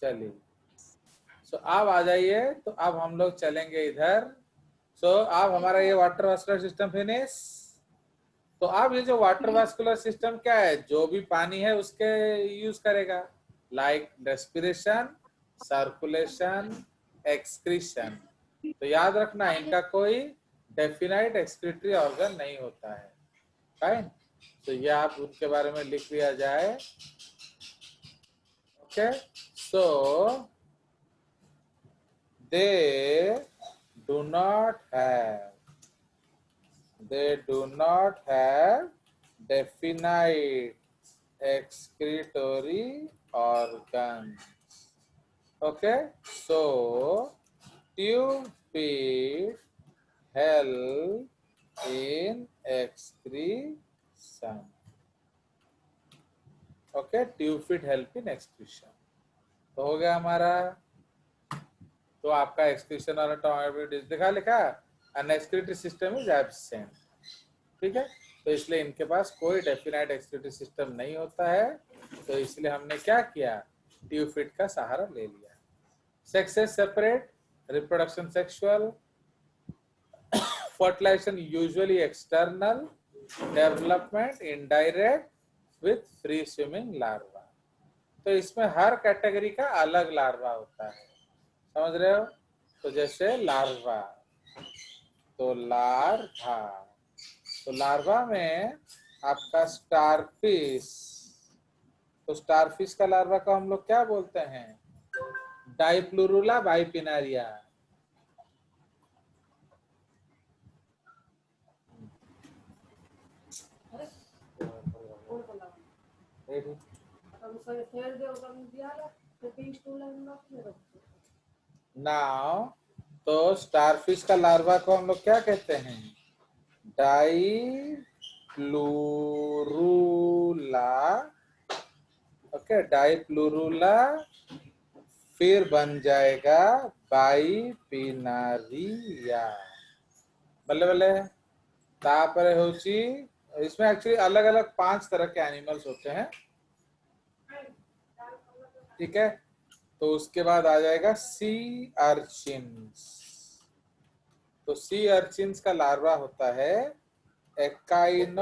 चलिए, सो अब आ जाइए। तो अब हम लोग चलेंगे इधर। सो अब हमारा ये वाटर वास्कुलर सिस्टम फिनिश। तो अब ये जो वाटर वास्कुलर सिस्टम क्या है, जो भी पानी है उसके यूज करेगा, लाइक रेस्पिरेशन, सर्कुलेशन, एक्सक्रीशन। तो याद रखना इनका कोई डेफिनाइट एक्सक्रीटरी ऑर्गन नहीं होता है। फाइन। तो ये आप उनके बारे में लिख लिया जाए। Okay, so they do not have definite excretory organs. Okay, so tube feed help in excretion. Okay, tube feed help in excretion. तो हो गया हमारा। तो आपका एक्सक्रीशन वाला टॉमेटो दिखा लिखा, an excretory system is absent. ठीक है, तो इसलिए इनके पास कोई डेफिनाइट एक्सक्रीटरी सिस्टम नहीं होता है। तो इसलिए हमने क्या किया, ट्यूब फीड का सहारा ले लिया। Sexes separate, reproduction sexual, fertilization usually external, development indirect with free swimming larva. तो इसमें हर कैटेगरी का अलग लार्वा होता है, समझ रहे हो। तो जैसे लार्वा, तो लार्वा में आपका स्टारफिश, तो स्टारफिश का लार्वा को हम लोग क्या बोलते हैं, डाइप्लुरुला बाइपिनारिया। नाउ तो स्टारफिश का लार्वा को हम लोग क्या कहते हैं, डाइप्लुरुला। ओके, डाइप्लुरुला, फिर बन जाएगा बाइपिनारिया। बल्ले बल्ले। तापरे होची, इसमें एक्चुअली अलग अलग 5 तरह के एनिमल्स होते हैं। ठीक है, तो उसके बाद आ जाएगा सी अर्चिन्स। तो सी अर्चिन्स का लार्वा होता है एकाइनोप्लूटियस।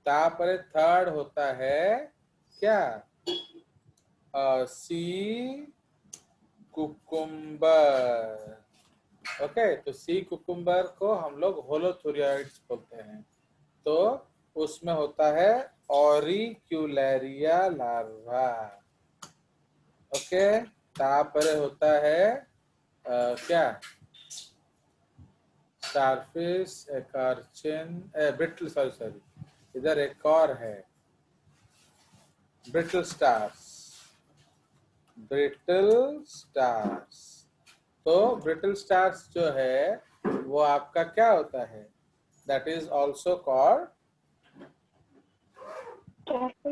तापरे थर्ड होता है क्या, सी कुकुम्बर। ओके, तो सी कुकुम्बर को हम लोग होलोथुरियोइड्स बोलते हैं। तो उसमें होता है ऑरिक्यूलेरिया लार्वा। ओके, तापरे होता है क्या, स्टारफिश, एक अर्चिन, ब्रिटल, सॉरी इधर एक और है, ब्रिटल स्टार्स। तो ब्रिटल स्टार्स जो है वो आपका क्या होता है, दैट इज ऑल्सो कॉल्ड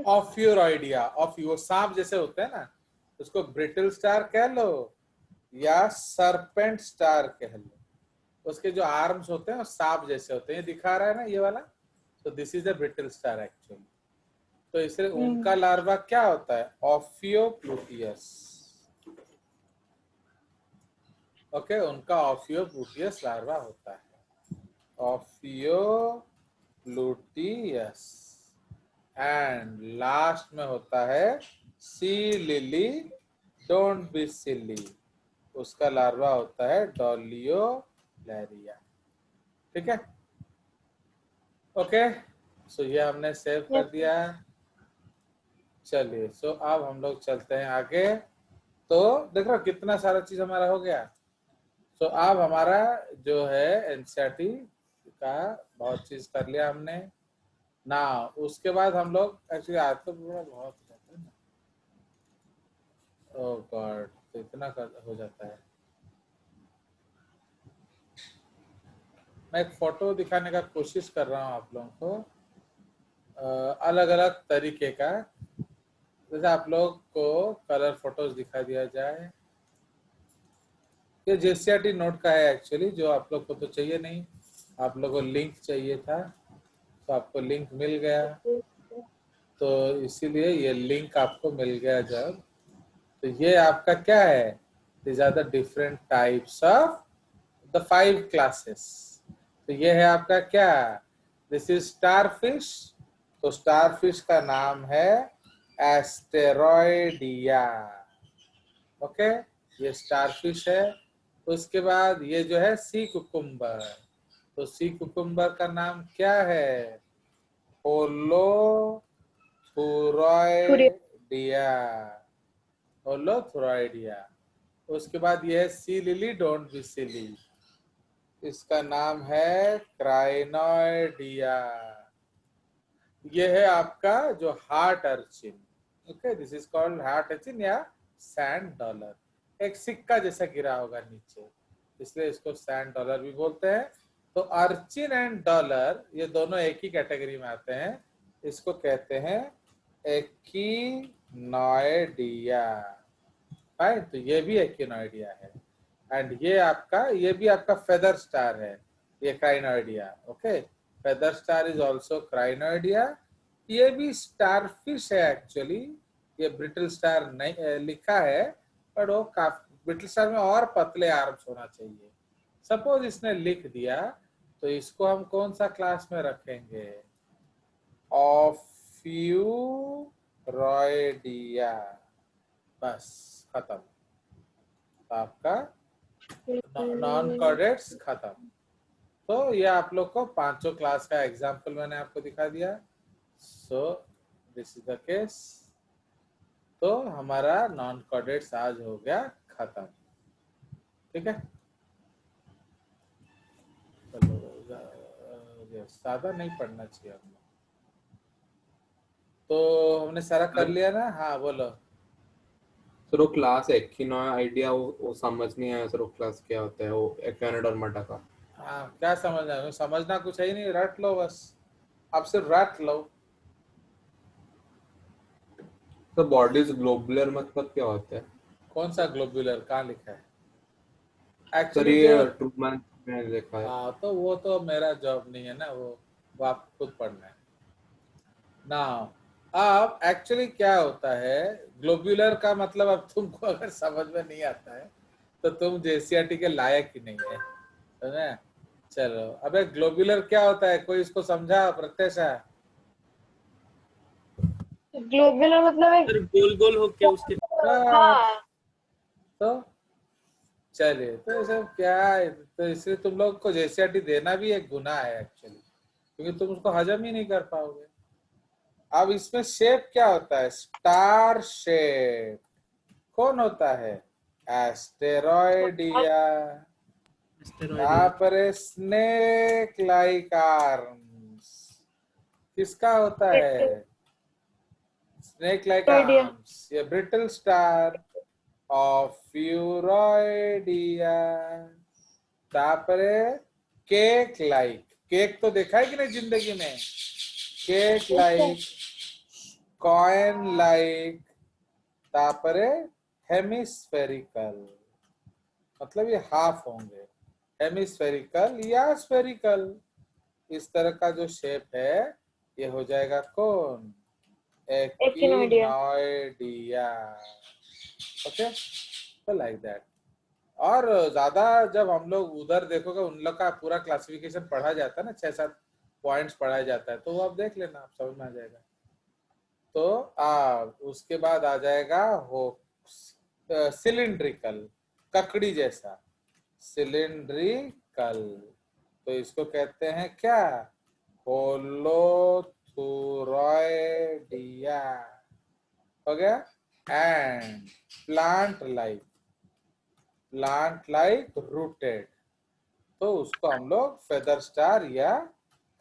ऑफ्यूरॉइडिया। ऑफ्यू सांप जैसे होते हैं ना, उसको ब्रिटल स्टार कह लो या सरपेंट स्टार कह लो। उसके जो आर्म्स होते हैं वो सांप जैसे होते हैं, ये दिखा रहा है ना ये वाला। तो this is a brittle star actually. तो इसलिए उनका लार्वा क्या होता है, ऑफियोप्लूटियस। ओके, उनका ऑफियोप्लूटियस लार्वा होता है, ऑफियोप्लूटियस। एंड लास्ट में होता है sea lily, don't be silly, उसका लार्वा होता है डॉलियोलैरिया। ठीक है, ओके, सो ये हमने सेव कर दिया। चलिए, सो अब हम लोग चलते हैं आगे। तो देख रहे हो कितना सारा चीज हमारा हो गया। सो अब हमारा जो है एनसीईआरटी का बहुत चीज कर लिया हमने ना। उसके बाद हम लोग एक्चुअली आज तो पूरा बहुत हो जाता है ना, ओह गॉड, तो इतना हो जाता है। मैं एक फोटो दिखाने का कोशिश कर रहा हूँ आप लोगों को, अलग अलग तरीके का। जैसे आप लोग को कलर फोटोज दिखा दिया जाए। ये जेसीआरटी नोट का है एक्चुअली, जो आप लोग को तो चाहिए नहीं, आप लोग को लिंक चाहिए था, तो आपको लिंक मिल गया। तो इसीलिए ये लिंक आपको मिल गया जब, तो ये आपका क्या है, these are the different types of the 5 classes. तो ये है आपका क्या, दिस इज स्टारफिश। तो स्टारफिश का नाम है एस्टेरॉयडिया। ओके, ये स्टारफिश है। उसके बाद ये जो है सी कुकुम्बर, तो सी कुकुम्बर का नाम क्या है, होलोथुरॉयडिया, होलोथुरॉयडिया। उसके बाद ये है sea lily, don't be silly, इसका नाम है क्राइनोइडिया। ये है आपका जो heart urchin. Okay, this is called heart urchin या सैंड डॉलर, एक सिक्का जैसा गिरा होगा नीचे, इसलिए इसको सैंड डॉलर भी बोलते हैं। तो अर्चिन एंड डॉलर ये दोनों एक ही कैटेगरी में आते हैं, इसको कहते हैं एक्टिनोइडिया। राइट, तो ये भी एक्टिनोइडिया है। एंड ये भी आपका फेदर स्टार है, ये Crinoidea. Okay, feather star is also Crinoidea. ये भी स्टारफिश है एक्चुअली, ये ब्रिटल स्टार नहीं लिखा है, पर वो काफी ब्रिटल स्टार में और पतले आर्म्स होना चाहिए। सपोज इसने लिख दिया, तो इसको हम कौन सा क्लास में रखेंगे, ऑफ्यूरॉयडिया। बस खत्म, तो आपका नॉन कॉर्डेट्स खत्म। तो ये आप लोग को पांचों क्लास का एग्जाम्पल मैंने आपको दिखा दिया। So this is the case. तो हमारा नॉन कॉर्डेट्स आज हो गया खत्म, ठीक है। चलो ज्यादा नहीं पढ़ना चाहिए हमने, तो हमने सारा कर लिया ना। हाँ बोलो। सर वो क्लास एक्टिनोइडिया वो समझ नहीं आया सर, वो क्लास क्या होता है, वो एक्टिनोडर्माटा का। हाँ, क्या समझना है, समझना कुछ है ही नहीं, रट लो बस, आप सिर्फ रट लो। तो बॉडीज ग्लोबुलर मतलब क्या होता है कौन सा ग्लोब्यूलर, कहाँ लिखा है सर? एक्चुअली जो, ये ट्रूमैन में देखा है। हाँ तो वो तो मेरा जॉब नहीं है ना, वो आपको खुद पढ़ना है ना। अब एक्चुअली क्या होता है ग्लोब्यूलर का मतलब, अब तुमको अगर समझ में नहीं आता है तो तुम जेसीआरटी के लायक ही नहीं है, समझे। चलो, अबे ग्लोब्यूलर क्या होता है, कोई इसको समझा प्रत्याशा। ग्लोबुलर मतलब एक, सर गोल गोल होके उसके हाँ तो चलिए, तो ये सब क्या है, तो इसलिए तुम लोग को जेसीआरटी देना भी एक गुनाह है एक्चुअली, क्योंकि तुम उसको हजम ही नहीं कर पाओगे। अब इसमें शेप क्या होता है, स्टार शेप। कौन होता है, एस्टेरॉयडिया। एस्टेरॉइड यहाँ पर स्नेक लाइक आर्म्स, किसका होता है, स्नेक लाइक आइडिया। आर्म्स, ये ब्रिटल स्टार ऑफ फ्यूरॉइडिया। तापरे केक लाइक, केक तो देखा है कि नहीं जिंदगी में, केक लाइक, कॉइन लाइक, तापरे हेमिस्फेरिकल, मतलब ये हाफ होंगे, हेमिस्फेरिकल या स्फेरिकल, इस तरह का जो शेप है ये हो जाएगा कौन, एक्टिनोइडिया। एक्टिनोइडिया। ओके, तो लाइक दैट। और ज्यादा जब हम लोग उधर देखोगे, उन लोग का पूरा क्लासिफिकेशन पढ़ा जाता है ना, 6-7 पॉइंट्स पढ़ाया जाता है, तो वो आप देख लेना, आप समझ में आ जाएगा। तो उसके बाद आ जाएगा हो सिलिंड्रिकल, ककड़ी जैसा, सिलिंड्रिकल, तो इसको कहते हैं क्या, होलोथुरॉयडिया, हो गया। एंड प्लांट लाइक रूटेड, तो उसको हम लोग फेदर स्टार या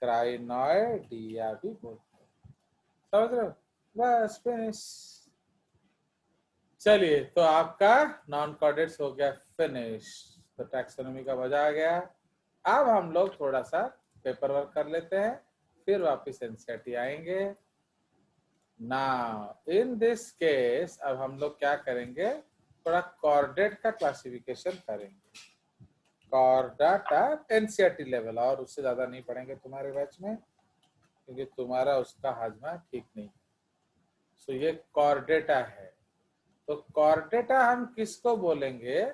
क्राइनोइडिया भी बोलते हैं, समझ रहे हो। बस फिनिश। चलिए, तो आपका नॉन कॉर्डेट्स हो गया फिनिश, तो टैक्सोनॉमी का मजा आ गया। अब हम लोग थोड़ा सा पेपर वर्क कर लेते हैं, फिर वापस एनसीईआरटी आएंगे। नाउ इन दिस केस अब हम लोग क्या करेंगे, थोड़ा कॉर्डेट का क्लासिफिकेशन करेंगे, कॉर्डाटा एनसीईआरटी लेवल, और उससे ज्यादा नहीं पढ़ेंगे तुम्हारे बैच में, क्योंकि तुम्हारा उसका हाजमा ठीक नहीं। सो ये कॉर्डेटा है। तो कॉर्डेटा हम किसको बोलेंगे,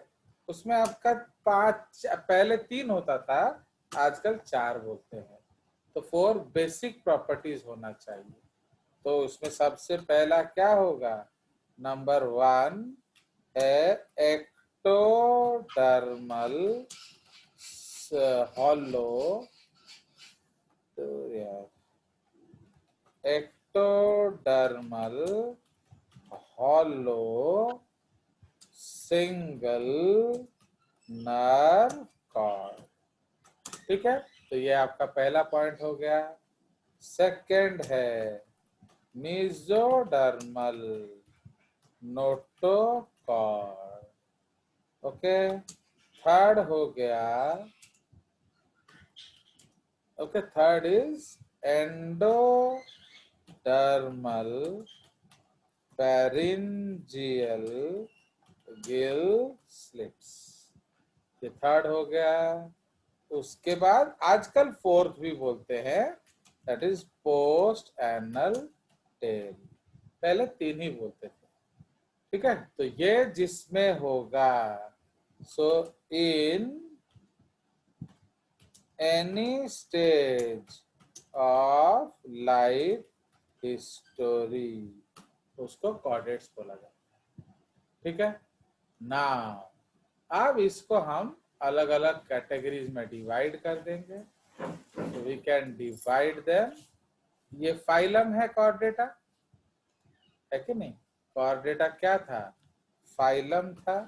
उसमें आपका 5, पहले 3 होता था, आजकल 4 बोलते हैं। तो 4 बेसिक प्रॉपर्टीज होना चाहिए। तो उसमें सबसे पहला क्या होगा, नंबर 1 है एक्टोडर्मल हॉलो, तो यार ectodermal hollow single nerve cord. ठीक है, तो ये आपका पहला पॉइंट हो गया। सेकंड है मेसोडर्मल नोटोकॉर्ड। ओके, थर्ड हो गया, okay, third is endodermal pharyngeal gill slits. ये थर्ड हो गया। उसके बाद आजकल फोर्थ भी बोलते हैं, that is post anal tail. पहले 3 ही बोलते थे। ठीक है, तो ये जिसमें होगा, so in any stage of life history उसको कॉर्डेट्स बोला जाता है। ठीक है, नाउ अब इसको हम अलग अलग कैटेगरीज में डिवाइड कर देंगे। तो वी कैन डिवाइड देम। ये फाइलम है कॉर्डेटा, है कि नहीं? कॉर्डेटा क्या था, फाइलम था।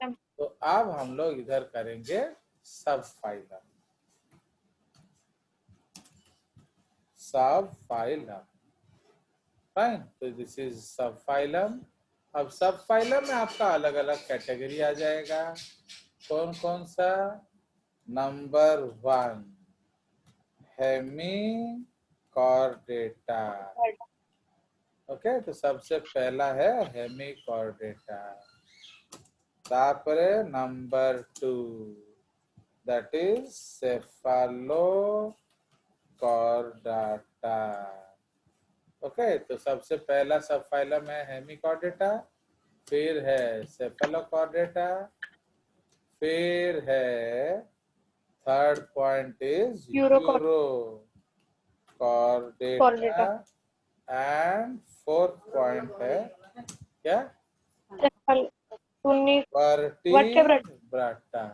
तो अब हम लोग इधर करेंगे सब फाइलम। सब फाइलम, फाइन। तो दिस इज सब फाइलम। अब सब फाइलम में आपका अलग अलग कैटेगरी आ जाएगा। कौन कौन सा, नंबर 1 हेमिकॉर्डेटा। ओके, तो सबसे पहला है हेमिकॉर्डेटा। तापरे नंबर 2 दैट इज सेफालोकॉर्डाटा। ओके, तो सबसे पहला सब फाइलम है हेमिकॉर्डेटा, फिर है सेफालोकॉर्डेटा, फिर है third point is urochordata, and fourth point है क्या, वर्टिब्राटा।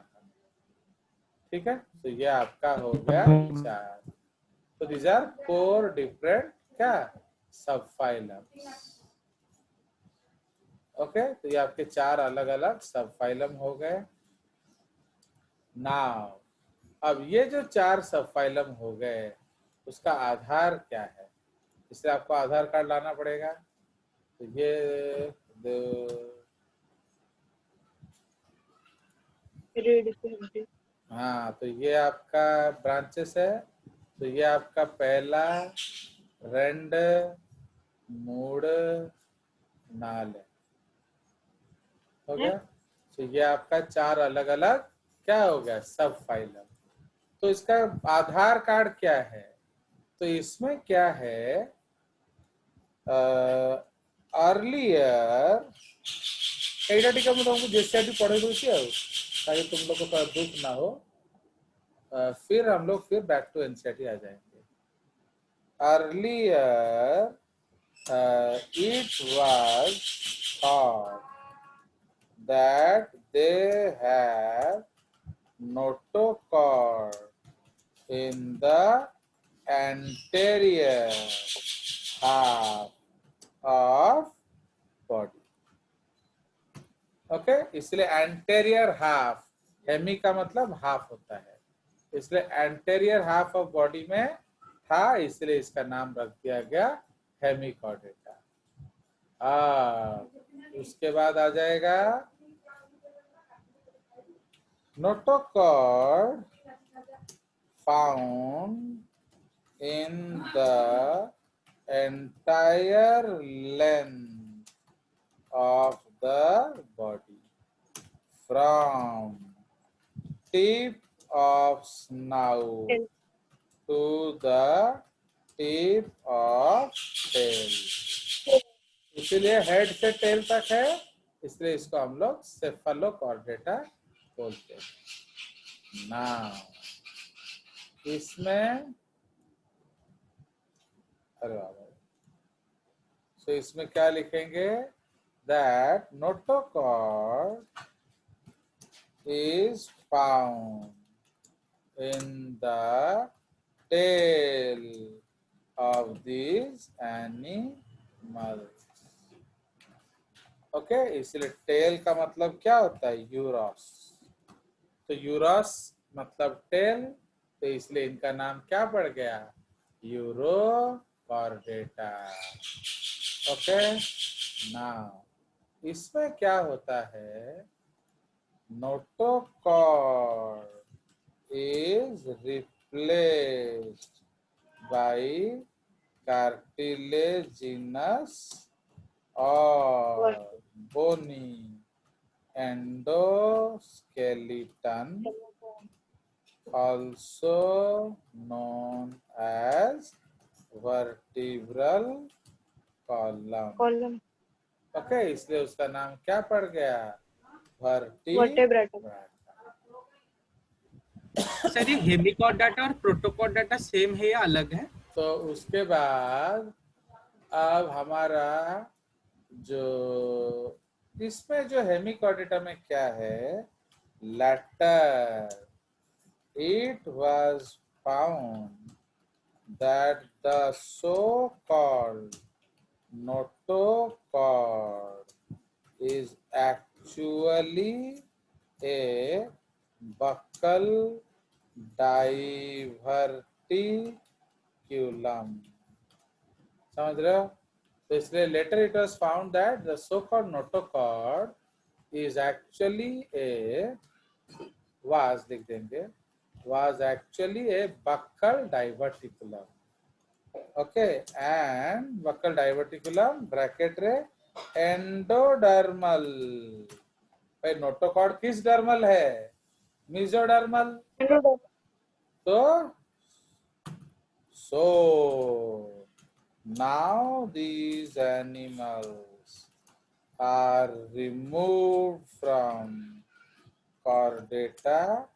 ठीक है, तो ये आपका हो गया 4। तो दीज आर 4 डिफरेंट क्या, सब फाइलम। ओके, तो ये आपके 4 अलग अलग सब फाइलम हो गए। नाउ अब ये जो 4 सब फाइलम हो गए, उसका आधार क्या है, इसलिए आपको आधार कार्ड लाना पड़ेगा। तो ये हाँ, तो ये आपका ब्रांचेस है। तो ये आपका पहला रेंड मूड नाल है, हो गया। तो ये आपका 4 अलग अलग क्या हो गया, सब फाइलम। तो इसका आधार कार्ड क्या है, तो इसमें क्या है, अर्लियर एटा टिका मैं तुमको जेसीआरटी पढ़े दूसरी आ, ताकि तुम लोग को थोड़ा दुख ना हो। फिर हम लोग फिर बैक टू एनसीईआरटी आ जाएंगे। Earlier it was thought that they have notochord in the anterior half of body. Okay, इसलिए एंटेरियर हाफ, हेमी का मतलब हाफ होता है, इसलिए एंटेरियर हाफ ऑफ बॉडी में था, इसलिए इसका नाम रख दिया गया हेमिकॉर्डेटा। उसके बाद आ जाएगा notochord found in the entire length of the body from tip of snout to the tip of tail. इसीलिए हेड से टेल तक है, इसलिए इसको हम लोग सेफालोकॉर्डेटा बोलते हैं। नाउ इसमें अरे बाबा, तो इसमें क्या लिखेंगे? That notochord is found in the tail of these animals. Okay, इसलिए टेल का मतलब क्या होता है? यूरस। तो यूरस मतलब टेल, तो इसलिए इनका नाम क्या पड़ गया? यूरोकॉर्डेटा। ओके, नाउ इसमें क्या होता है? Notochord is replaced by cartilaginous or bony endoskeleton, also known as vertebral column. Column okay, इसलिए उसका नाम क्या पड़ गया? वर्टेब्रेटा। सर ये हेमिकॉर्ड डाटा और प्रोटोकॉर्ड डाटा सेम है या अलग है? तो उसके बाद अब हमारा जो इसमें जो हेमिकॉर्डेटा में क्या है? Later, it was found that the so called notochord is actually a buccal diverticulum. समझ रहे हो? तो इसलिए later it was found that the so-called notochord is actually a was लिख देंगे, was actually a buccal diverticulum. Okay, and buccal diverticulum bracket रे endodermal. भाई notochord किस डर्मल है? मिजोडर्मल। तो so now these animals are removed from chordata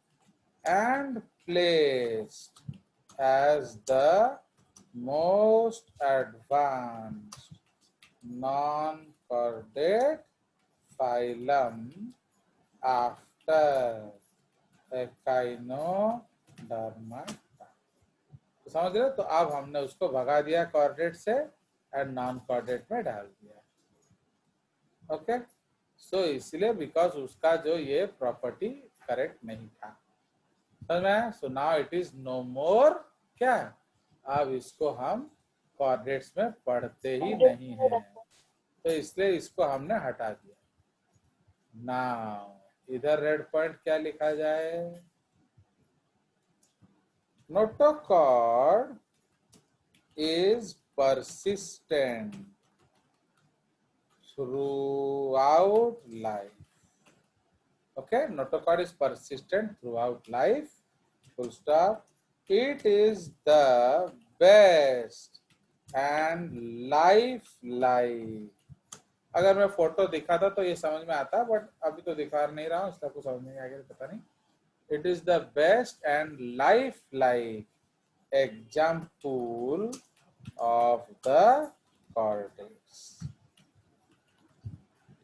and placed as the most advanced non-chordate phylum after Echinodermata. तो समझ रहे हो? तो अब हमने उसको भगा दिया कॉर्डेट से एंड नॉन कॉर्डेट में डाल दिया। ओके, सो इसलिए बिकॉज उसका जो ये प्रॉपर्टी करेक्ट नहीं था, समझ में? So now it is no more क्या? अब इसको हम कॉर्डेट्स में पढ़ते ही नहीं है, तो इसलिए इसको हमने हटा दिया। नाउ इधर रेड पॉइंट क्या लिखा जाए? Notochord is persistent throughout life. Okay, notochord is persistent throughout life. Full stop. It is the best and lifelike. अगर मैं फोटो दिखाता तो ये समझ में आता, बट अभी तो दिखा नहीं रहा हूँ, इसका कुछ समझ नहीं आएगा, पता नहीं। It is the best and lifelike example of the chordates.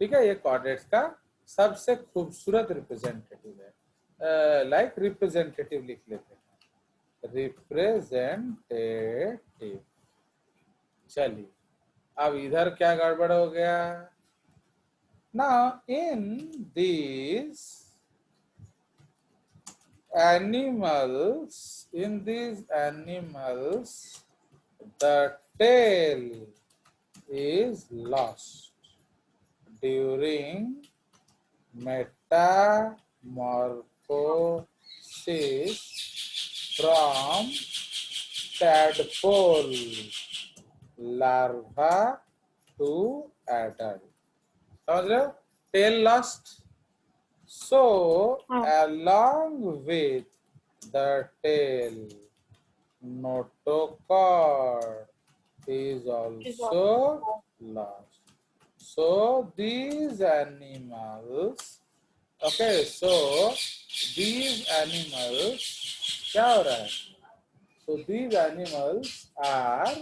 ठीक है, ये chordates का सबसे खूबसूरत रिप्रेजेंटेटिव है। लाइक रिप्रेजेंटेटिव लिख लेते हैं, रिप्रेजेंटेटिव। चलिए, अब इधर क्या गड़बड़ हो गया? Now in these animals, the tail is lost during metamorphosis from tadpole larva to adult. समझ रहे हो? Tail lost, so along with the tail, notochord is also lost. So these animals, okay, so these animals क्या हो रहा है? So these animals are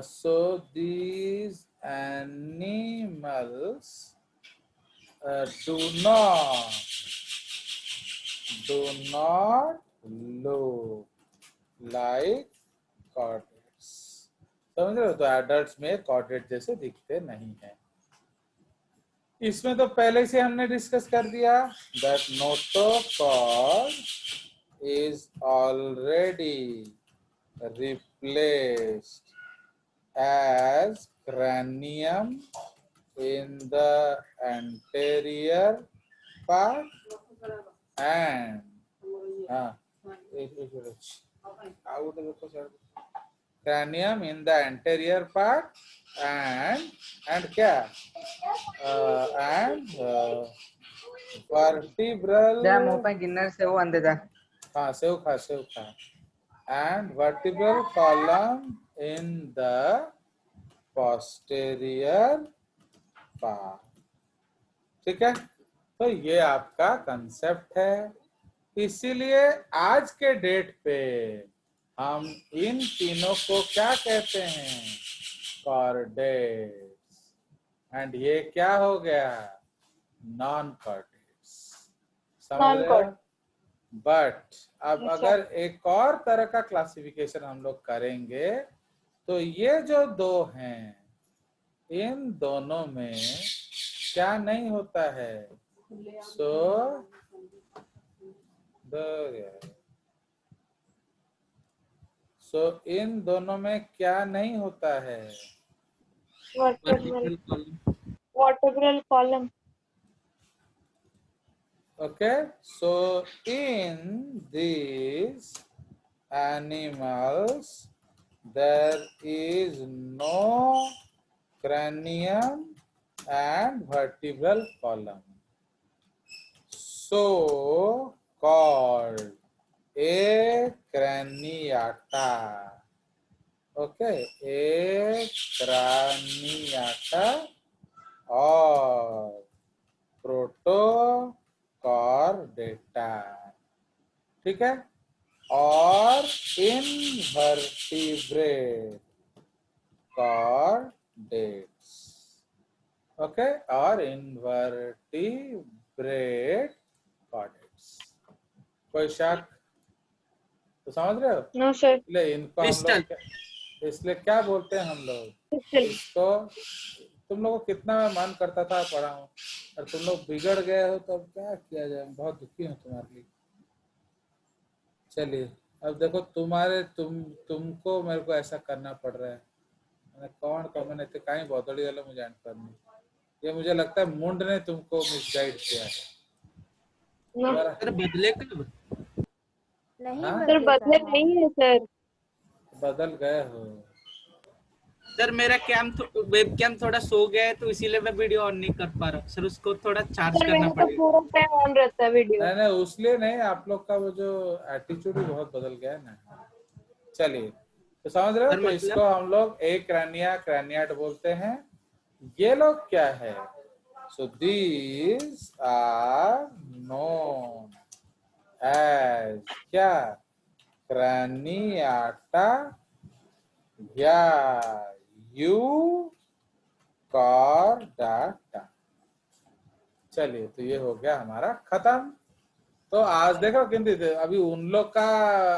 so these animals do not look like chordates. समझ रहे हो? तो एडल्ट्स में chordate जैसे दिखते नहीं है। इसमें तो पहले से हमने डिस्कस कर दिया that notochord is already replaced as cranium in the anterior part and cranium in the anterior part and क्या and vertebral गिन्नर से वो अंदर जा हाँ सेव खा and vertebral column in the posterior part। ठीक है, तो ये आपका कंसेप्ट है। इसीलिए आज के डेट पे हम इन तीनों को क्या कहते हैं? कॉर्डेट्स। एंड ये क्या हो गया? Non chordates. समझ रहे हो? बट अब अगर एक और तरह का क्लासिफिकेशन हम लोग करेंगे तो ये जो दो हैं, इन दोनों में क्या नहीं होता है? सो इन दोनों में क्या नहीं होता है? vertebral column. Okay, so in these animals there is no cranium and vertebral column, so called acraniata। okay, acraniata और प्रोटोकॉर्डेटा। ठीक है, और इनवर्टिब्रेट कॉर्डेट्स। ओके, और इनवर्टिब्रेट कॉर्डेट्स। कोई शक? तो समझ रहे हो? No sir. इसलिए इनको हम लोग इसलिए क्या बोलते हैं हम लोग इसको? तुम लोगों को कितना मैं मन करता था पढ़ाऊं, और तुम लोग बिगड़ गए हो, तो अब क्या किया जाए? बहुत दुखी हूँ तुम्हारे लिए। चलिए, अब देखो तुमको मेरे को ऐसा करना पड़ रहा है। मैंने कौन मैंने तो कहीं बौद्धड़ी वाला मुझे एंड करनी। ये मुझे लगता है मुंड ने तुमको मिसगाइड किया है। सर बदले कब? नहीं सर, बदले नहीं है सर। बदल गए हो सर मेरा वेब कैम थोड़ा सो गया है, तो इसीलिए मैं वीडियो ऑन नहीं कर पा रहा। सर उसको थोड़ा चार्ज करना तो पड़ेगा। पूरा टाइम ऑन रहता है वीडियो। नहीं, उसलिए नहीं, आप लोग का वो जो एटीट्यूड ही बहुत बदल गया है ना। चलिए, तो समझ रहे हो? तो इसको हम लोग क्रैनियाट बोलते हैं। ये लोग क्या है? So these are known as क्या? क्रैनियाटा या यूकॉर्डाटा। चलिए, तो ये हो गया हमारा खत्म। तो आज देखो किंतु अभी उन लोग का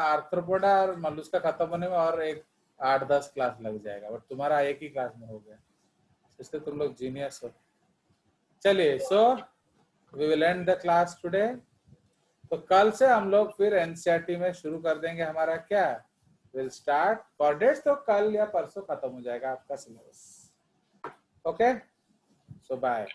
आर्थ्रोपोडा और मलुस्का खत्म होने में और एक 8-10 क्लास लग जाएगा, बट तुम्हारा एक ही क्लास में हो गया, इसलिए तुम लोग जीनियस हो। चलिए, so we will end the class today. तो कल से हम लोग फिर एनसीईआरटी में शुरू कर देंगे हमारा क्या? Will start chordates. तो कल या परसों खत्म हो जाएगा आपका सिलेबस। ओके, सो बाय।